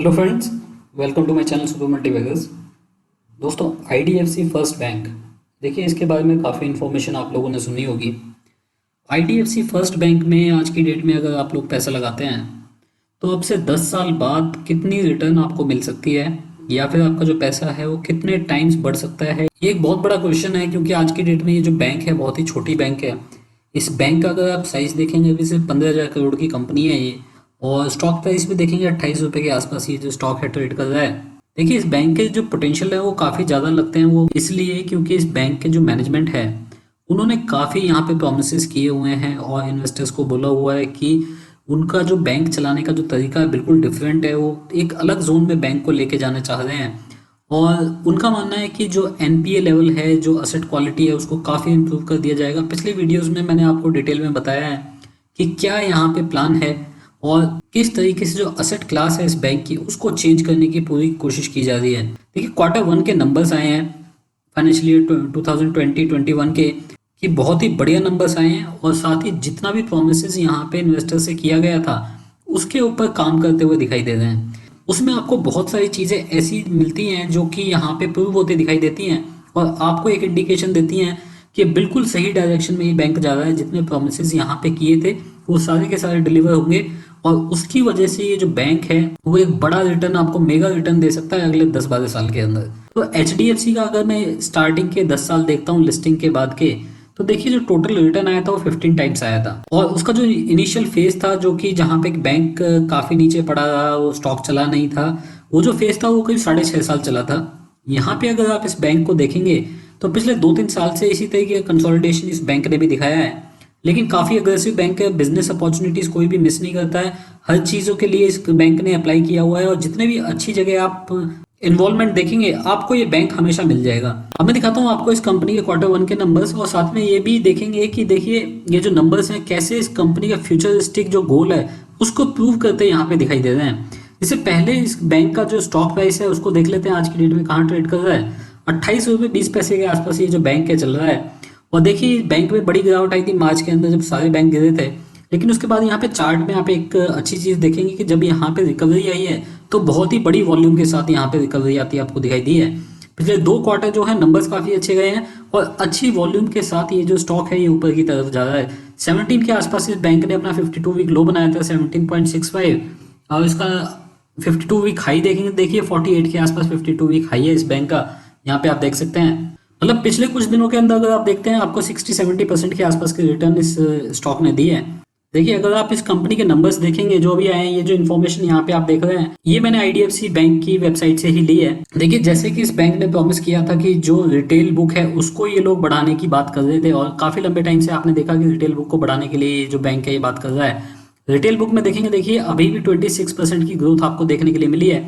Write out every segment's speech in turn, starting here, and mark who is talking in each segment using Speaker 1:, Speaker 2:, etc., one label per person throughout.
Speaker 1: Hello friends, welcome to my channel super multibaggers. दोस्तों, IDFC first bank, देखिए इसके बारे में काफ़ी इन्फॉर्मेशन आप लोगों ने सुनी होगी। आईडीएफसी फर्स्ट बैंक में आज की डेट में अगर आप लोग पैसा लगाते हैं तो अब से 10 साल बाद कितनी रिटर्न आपको मिल सकती है, या फिर आपका जो पैसा है वो कितने टाइम्स बढ़ सकता है। ये एक बहुत बड़ा क्वेश्चन है, क्योंकि आज की डेट में ये जो बैंक है बहुत ही छोटी बैंक है। इस बैंक का अगर आप साइज देखेंगे, अभी सिर्फ 15,000 करोड़ की कंपनी है ये, और स्टॉक प्राइस भी देखेंगे 28 रुपये के आसपास ये जो स्टॉक है ट्रेड कर रहा है। देखिए, इस बैंक के जो पोटेंशियल है वो काफ़ी ज़्यादा लगते हैं, वो इसलिए क्योंकि इस बैंक के जो मैनेजमेंट है उन्होंने काफ़ी यहाँ पे प्रोमिस किए हुए हैं और इन्वेस्टर्स को बोला हुआ है कि उनका जो बैंक चलाने का जो तरीका है बिल्कुल डिफरेंट है। वो एक अलग जोन में बैंक को लेके जाना चाह रहे हैं, और उनका मानना है कि जो एनपीए लेवल है, जो असेट क्वालिटी है, उसको काफ़ी इंप्रूव कर दिया जाएगा। पिछले वीडियोस में मैंने आपको डिटेल में बताया है कि क्या यहाँ पे प्लान है और किस तरीके से जो असेट क्लास है इस बैंक की उसको चेंज करने की पूरी कोशिश की जा रही है। देखिए, क्वार्टर वन के नंबर्स आए हैं फाइनेंशियल ईयर 2020-21 के, कि बहुत ही बढ़िया नंबर्स आए हैं, और साथ ही जितना भी प्रोमिस यहाँ पे इन्वेस्टर से किया गया था उसके ऊपर काम करते हुए दिखाई दे रहे हैं। उसमें आपको बहुत सारी चीज़ें ऐसी मिलती हैं जो कि यहाँ पे प्रूव होते दिखाई देती हैं, और आपको एक इंडिकेशन देती हैं कि बिल्कुल सही डायरेक्शन में ये बैंक जा रहा है। जितने प्रोमिस यहाँ पे किए थे वो सारे के सारे डिलीवर होंगे, और उसकी वजह से ये जो बैंक है वो एक बड़ा रिटर्न, आपको मेगा रिटर्न दे सकता है अगले 10-12 साल के अंदर। तो एचडीएफसी का अगर मैं स्टार्टिंग के 10 साल देखता हूँ लिस्टिंग के बाद के, तो देखिए जो टोटल रिटर्न आया था वो 15 टाइम्स आया था। और उसका जो इनिशियल फेज था, जो कि जहाँ पे बैंक काफ़ी नीचे पड़ा रहा, वो स्टॉक चला नहीं था, वो जो फेज था वो करीब 6.5 साल चला था। यहाँ पे अगर आप इस बैंक को देखेंगे तो पिछले 2-3 साल से इसी तरीके का कंसोलिडेशन इस बैंक ने भी दिखाया है। लेकिन काफ़ी अग्रेसिव बैंक है, बिजनेस अपॉर्चुनिटीज़ कोई भी मिस नहीं करता है, हर चीज़ों के लिए इस बैंक ने अप्लाई किया हुआ है, और जितने भी अच्छी जगह आप इन्वॉल्वमेंट देखेंगे आपको ये बैंक हमेशा मिल जाएगा। अब मैं दिखाता हूँ आपको इस कंपनी के क्वार्टर वन के नंबर्स, और साथ में ये भी देखेंगे कि देखिए ये जो नंबर्स हैं कैसे इस कंपनी का फ्यूचरिस्टिक जो गोल है उसको प्रूव करते यहाँ पे दिखाई दे रहे हैं। इससे पहले इस बैंक का जो स्टॉक प्राइस है उसको देख लेते हैं आज की डेट में कहाँ ट्रेड कर रहा है। 28 रुपये 20 पैसे के आसपास ये जो बैंक है चल रहा है। और देखिए बैंक में बड़ी गिरावट आई थी मार्च के अंदर जब सारे बैंक गिरे थे, लेकिन उसके बाद यहाँ पे चार्ट में आप एक अच्छी चीज़ देखेंगे कि जब यहाँ पे रिकवरी आई है तो बहुत ही बड़ी वॉल्यूम के साथ यहाँ पे रिकवरी आती है, आपको दिखाई दी है। पिछले 2 क्वार्टर जो है नंबर्स काफ़ी अच्छे गए हैं, और अच्छी वॉल्यूम के साथ ये जो स्टॉक है ये ऊपर की तरफ जा रहा है। 17 के आसपास इस बैंक ने अपना 52 वीक लो बनाया था 17.65, और इसका 52 वीक हाई देखेंगे, देखिए 48 के आसपास 52 वीक हाई है इस बैंक का, यहाँ पे आप देख सकते हैं। मतलब पिछले कुछ दिनों के अंदर अगर आप देखते हैं आपको 60-70% के आसपास के रिटर्न इस स्टॉक ने दी है। देखिए, अगर आप इस कंपनी के नंबर्स देखेंगे जो भी आए हैं, ये जो इन्फॉर्मेशन यहाँ पे आप देख रहे हैं ये मैंने आईडीएफसी बैंक की वेबसाइट से ही ली है। देखिए, जैसे कि इस बैंक ने प्रॉमिस किया था कि जो रिटेल बुक है उसको ये लोग बढ़ाने की बात कर रहे थे, और काफी लंबे टाइम से आपने देखा कि रिटेल बुक को बढ़ाने के लिए जो बैंक है ये बात कर रहा है। रिटेल बुक में देखेंगे, देखिए अभी भी 26% की ग्रोथ आपको देखने के लिए मिली है,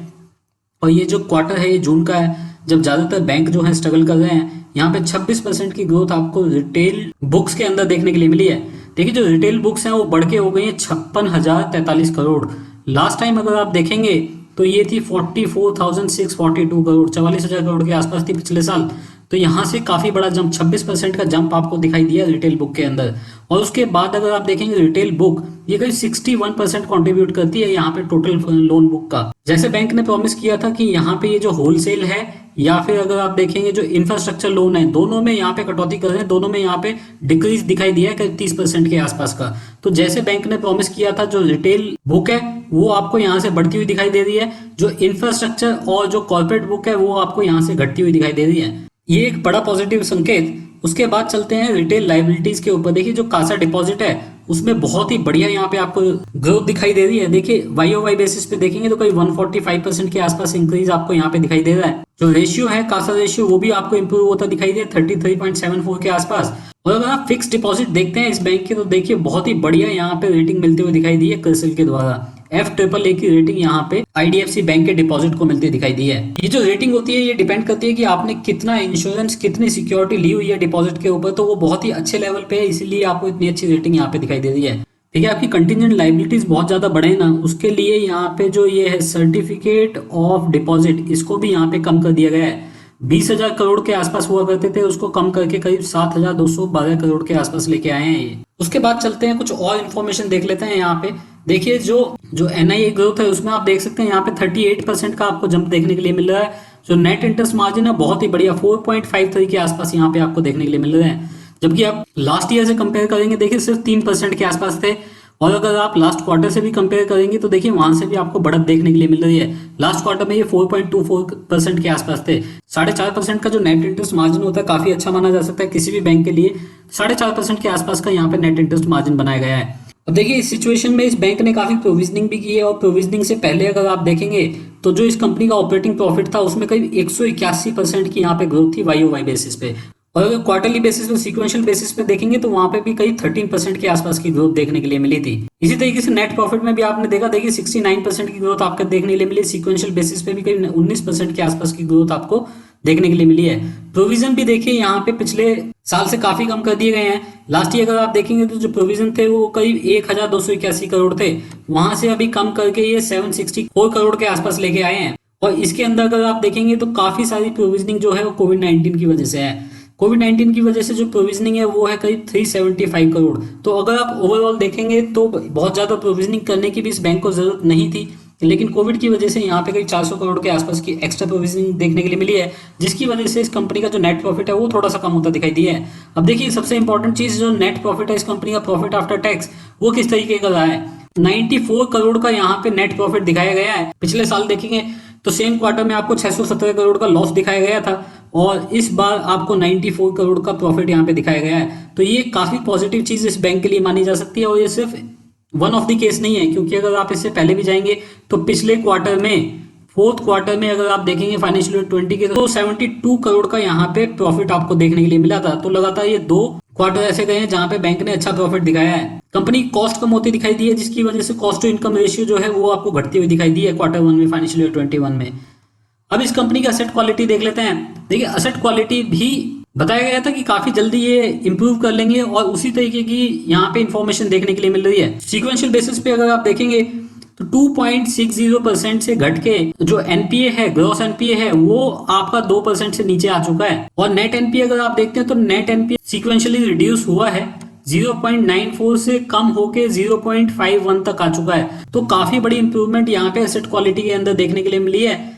Speaker 1: और ये जो क्वार्टर है ये जून का है जब ज़्यादातर बैंक जो है स्ट्रगल कर रहे हैं। यहाँ पे 26% की ग्रोथ आपको रिटेल बुक्स के अंदर देखने के लिए मिली है। देखिए, जो रिटेल बुक्स हैं वो बढ़ के हो गई हैं 56,043 करोड़। लास्ट टाइम अगर आप देखेंगे तो ये थी 44,642 करोड़, 44,000 करोड़ के आसपास थी पिछले साल। तो यहाँ से काफ़ी बड़ा जंप, 26% का जंप आपको दिखाई दिया रिटेल बुक के अंदर। और उसके बाद अगर आप देखेंगे रिटेल बुक ये करीब 61% कॉन्ट्रीब्यूट करती है यहाँ पे टोटल लोन बुक का। जैसे बैंक ने प्रॉमिस किया था कि यहाँ पे ये जो होलसेल है या फिर अगर आप देखेंगे जो इंफ्रास्ट्रक्चर लोन है, दोनों में यहाँ पे कटौती कर रहे हैं, दोनों में यहाँ पे डिक्रीज दिखाई दिया है करीब 30% के आसपास का। तो जैसे बैंक ने प्रॉमिस किया था, जो रिटेल बुक है वो आपको यहाँ से बढ़ती हुई दिखाई दे रही है, जो इंफ्रास्ट्रक्चर और जो कॉर्पोरेट बुक है वो आपको यहाँ से घटती हुई दिखाई दे रही है। ये एक बड़ा पॉजिटिव संकेत। उसके बाद चलते हैं रिटेल लाइबिलिटीज के ऊपर। देखिए, जो कासा डिपॉजिट है उसमें बहुत ही बढ़िया यहाँ पे आपको ग्रोथ दिखाई दे रही है। देखिए, वाई बेसिस पे देखेंगे तो कोई 145% के आसपास इंक्रीज आपको यहाँ पे दिखाई दे रहा है। जो रेशियो है कासा रेशियो वो भी आपको इंप्रूव होता दिखाई दे 33.74 के आसपास। और अगर आप फिक्स डिपॉजिट देखते हैं इस बैंक के तो देखिए बहुत ही बढ़िया यहाँ पे रेटिंग मिलती हुई दिखाई दी है क्रिसिल के द्वारा। FAAA की रेटिंग यहाँ पे आईडीएफसी बैंक के डिपॉजिट को मिलती दिखाई दी है। ये जो रेटिंग होती है ये डिपेंड करती है कि आपने कितना इंश्योरेंस, कितनी सिक्योरिटी ली हुई है डिपॉजिट के ऊपर, तो वो बहुत ही अच्छे लेवल पे है, इसीलिए आपको इतनी अच्छी रेटिंग यहाँ पे दिखाई दे रही है। ठीक है, आपकी कंटिजेंट लाइबिलिटीज बहुत ज्यादा बढ़े ना, उसके लिए यहाँ पे जो ये है सर्टिफिकेट ऑफ डिपॉजिट, इसको भी यहाँ पे कम कर दिया गया है। 20,000 करोड़ के आसपास हुआ करते थे, उसको कम करके करीब 7,212 करोड़ के आसपास लेके आए हैं ये। उसके बाद चलते हैं कुछ और इन्फॉर्मेशन देख लेते हैं यहाँ पे। देखिए जो जो एनआईए ग्रोथ है उसमें आप देख सकते हैं यहाँ पे 38% का आपको जंप देखने के लिए मिल रहा है। जो नेट इंटरेस्ट मार्जिन है बहुत ही बढ़िया 4.53 के आसपास यहाँ पे आपको देखने के लिए मिल रहे हैं। जबकि आप लास्ट ईयर से कंपेयर करेंगे देखिए सिर्फ 3% के आसपास थे। और अगर आप लास्ट क्वार्टर से भी कंपेयर करेंगे तो देखिए वहां से भी आपको बढ़त देखने के लिए मिल रही है। लास्ट क्वार्टर में ये 4.24% के आसपास थे। 4.5% का जो नेट इंटरेस्ट मार्जिन होता है काफी अच्छा माना जा सकता है किसी भी बैंक के लिए। 4.5% के आसपास का यहाँ पे नेट इंटरेस्ट मार्जिन बनाया गया है। अब देखिए इस सिचुएशन में इस बैंक ने काफी प्रोविजनिंग भी की है और प्रोविजनिंग से पहले अगर आप देखेंगे तो जो इस कंपनी का ऑपरेटिंग प्रॉफिट था उसमें करीब 181% की यहाँ पे ग्रोथ थी वाई बेसिस पे। और अगर क्वार्टरली बेसिस पे सीक्वेंशियल बेसिस पे देखेंगे तो वहां पे भी करीब 13% के आसपास की ग्रोथ देखने के लिए मिली थी। इसी तरीके से नेट प्रॉफिट में भी आपने देखा देखिए 69% की ग्रोथ आपको देखने के लिए मिली। सीक्वेंशियल बेसिस पे भी करीब 19% के आसपास की ग्रोथ आपको देखने के लिए मिली है। प्रोविजन भी देखिए यहाँ पे पिछले साल से काफी कम कर दिए गए हैं। लास्ट ईयर अगर आप देखेंगे तो जो प्रोविजन थे वो करीब 1281 करोड़ थे, वहां से अभी कम करके ये 764 करोड़ के आसपास लेके आए हैं। और इसके अंदर अगर आप देखेंगे तो काफी सारी प्रोविजनिंग जो है वो कोविड-19 की वजह से है। कोविड-19 की वजह से जो प्रोविजनिंग है वो है करीब 375 करोड़। तो अगर आप ओवरऑल देखेंगे तो बहुत ज्यादा प्रोविजनिंग करने की भी इस बैंक को जरूरत नहीं थी, लेकिन कोविड की वजह से यहाँ पे करीब 400 करोड़ के आसपास की एक्स्ट्रा प्रोविजनिंग देखने के लिए मिली है, जिसकी वजह से इस कंपनी का जो नेट प्रॉफिट है वो थोड़ा सा कम होता दिखाई दिया है। अब देखिए सबसे इंपॉर्टेंट चीज जो नेट प्रॉफिट है इस कंपनी का, प्रॉफिट आफ्टर टैक्स, वो किस तरीके का रहा है। 94 करोड़ का यहाँ पे नेट प्रॉफिट दिखाया गया है। पिछले साल देखेंगे तो सेम क्वार्टर में आपको 617 करोड़ का लॉस दिखाया गया था और इस बार आपको 94 करोड़ का प्रॉफिट यहाँ पे दिखाया गया है। तो ये काफी पॉजिटिव चीज इस बैंक के लिए मानी जा सकती है। और ये सिर्फ वन ऑफ द केस नहीं है, क्योंकि अगर आप इससे पहले भी जाएंगे तो पिछले क्वार्टर में, फोर्थ क्वार्टर में अगर आप देखेंगे फाइनेंशियल ईयर 20 के, तो 72 करोड़ का यहाँ पे प्रॉफिट आपको देखने के लिए मिला था। तो लगातार ये 2 क्वार्टर ऐसे गए हैं जहां पे बैंक ने अच्छा प्रॉफिट दिखाया है। कंपनी कॉस्ट कम होती दिखाई दी है, जिसकी वजह से कॉस्ट टू इनकम रेशियो जो है वो आपको घटती हुई दिखाई दी है क्वार्टर 1 में, फाइनेंशियल ईयर 21 में। अब इस कंपनी की असेट क्वालिटी देख लेते हैं। देखिए असेट क्वालिटी भी बताया गया था कि काफी जल्दी ये इंप्रूव कर लेंगे और उसी तरीके की यहाँ पे इंफॉर्मेशन देखने के लिए मिल रही है। सीक्वेंशियल बेसिस पे अगर आप देखेंगे तो 2.60% से घट के जो एनपीए है, ग्रॉस एनपीए है, वो आपका 2% से नीचे आ चुका है। और नेट एनपीए अगर आप देखते हैं तो नेट एनपीए सीक्वेंशियली रिड्यूस हुआ है, 0.94 से कम होके 0.51 तक आ चुका है। तो काफी बड़ी इंप्रूवमेंट यहाँ पे एसेट क्वालिटी के अंदर देखने के लिए मिली है।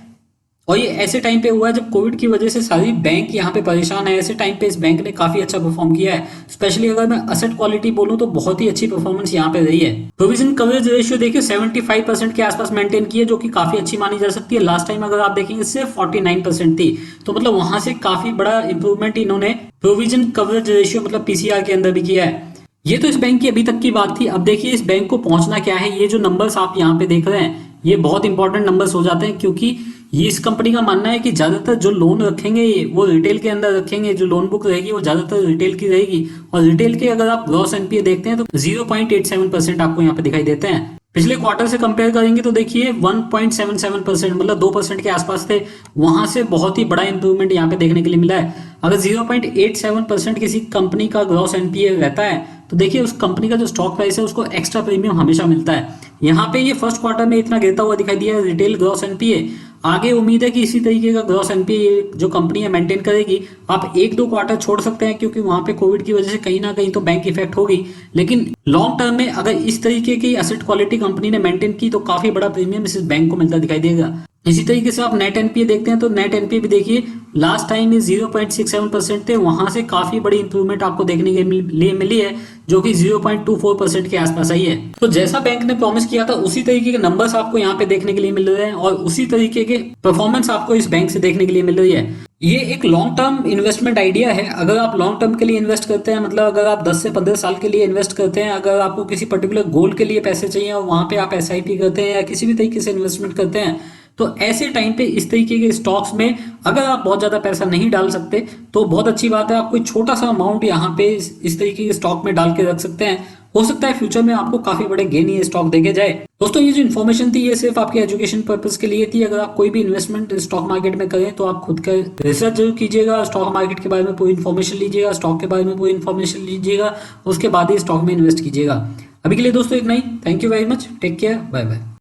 Speaker 1: और ये ऐसे टाइम पे हुआ है जब कोविड की वजह से सारी बैंक यहाँ पे परेशान है। ऐसे टाइम पे इस बैंक ने काफी अच्छा परफॉर्म किया है। स्पेशली अगर मैं असेट क्वालिटी बोलूं तो बहुत ही अच्छी परफॉर्मेंस यहाँ पे रही है। प्रोविजन कवरेज रेशियो देखिए 75% के आसपास मेंटेन की है, जो कि काफी अच्छी मानी जा सकती है। लास्ट टाइम अगर आप देखेंगे सिर्फ 49% थी, तो मतलब वहां से काफी बड़ा इंप्रूवमेंट इन्होंने प्रोविजन कवरेज रेशियो मतलब पीसीआर के अंदर भी किया है। ये तो इस बैंक की अभी तक की बात थी। अब देखिए इस बैंक को पहुंचना क्या है। ये जो नंबर्स आप यहाँ पे देख रहे हैं ये बहुत इंपॉर्टेंट नंबर्स हो जाते हैं, क्योंकि ये इस कंपनी का मानना है कि ज्यादातर जो लोन रखेंगे वो रिटेल के अंदर रखेंगे। जो लोन बुक रहेगी वो ज्यादातर रिटेल की रहेगी। और रिटेल के अगर आप ग्रॉस एनपीए देखते हैं तो 0.87% आपको यहाँ पे दिखाई देते हैं। पिछले क्वार्टर से कंपेयर करेंगे तो देखिए 1.77% मतलब 2% के आसपास थे, वहां से बहुत ही बड़ा इंप्रूवमेंट यहाँ पे देखने के लिए मिला है। अगर 0.87% किसी कंपनी का ग्रॉस एनपीए रहता है तो देखिए उस कंपनी का जो स्टॉक प्राइस है उसको एक्स्ट्रा प्रीमियम हमेशा मिलता है। यहाँ पे ये फर्स्ट क्वार्टर में इतना गिरता हुआ दिखाई दिया है रिटेल ग्रॉस एनपीए। आगे उम्मीद है कि इसी तरीके का ग्रॉस एनपीए जो कंपनी है मेंटेन करेगी। आप 1-2 क्वार्टर छोड़ सकते हैं क्योंकि वहां पे कोविड की वजह से कहीं ना कहीं तो बैंक इफेक्ट होगी, लेकिन लॉन्ग टर्म में अगर इस तरीके की एसेट क्वालिटी कंपनी ने मेंटेन की तो काफी बड़ा प्रीमियम इस बैंक को मिलता दिखाई देगा। इसी तरीके से आप नेट एनपीए देखते हैं तो नेट एनपीए भी देखिए लास्ट टाइम ये 0.67% थे, वहां से काफी बड़ी इंप्रूवमेंट आपको देखने के लिए मिली है, जो कि 0.24% के आसपास आई है। तो जैसा बैंक ने प्रॉमिस किया था उसी तरीके के नंबर्स आपको यहाँ पे देखने के लिए मिल रहे हैं और उसी तरीके के परफॉर्मेंस आपको इस बैंक से देखने के लिए मिल रही है। ये एक लॉन्ग टर्म इन्वेस्टमेंट आइडिया है। अगर आप लॉन्ग टर्म के लिए इन्वेस्ट करते हैं, मतलब अगर आप 10 से 15 साल के लिए इन्वेस्ट करते हैं, अगर आपको किसी पर्टिकुलर गोल के लिए पैसे चाहिए और वहां पे आप एसआईपी करते हैं या किसी भी तरीके से इन्वेस्टमेंट करते हैं, तो ऐसे टाइम पे इस तरीके के स्टॉक्स में अगर आप बहुत ज्यादा पैसा नहीं डाल सकते तो बहुत अच्छी बात है, आप कोई छोटा सा अमाउंट यहाँ पे इस तरीके के स्टॉक में डाल के रख सकते हैं। हो सकता है फ्यूचर में आपको काफी बड़े गेन ये स्टॉक देके जाए। दोस्तों ये जो इन्फॉर्मेशन थी ये सिर्फ आपके एजुकेशन पर्पस के लिए थी। अगर आप कोई भी इन्वेस्टमेंट स्टॉक मार्केट में करें तो आप खुद का रिसर्च जरूर कीजिएगा, स्टॉक मार्केट के बारे में पूरी इन्फॉर्मेशन लीजिएगा, स्टॉक के बारे में पूरी इन्फॉर्मेशन लीजिएगा, उसके बाद ही स्टॉक में इन्वेस्ट कीजिएगा। अभी के लिए दोस्तों इतना ही। Thank you very much, take care, bye bye.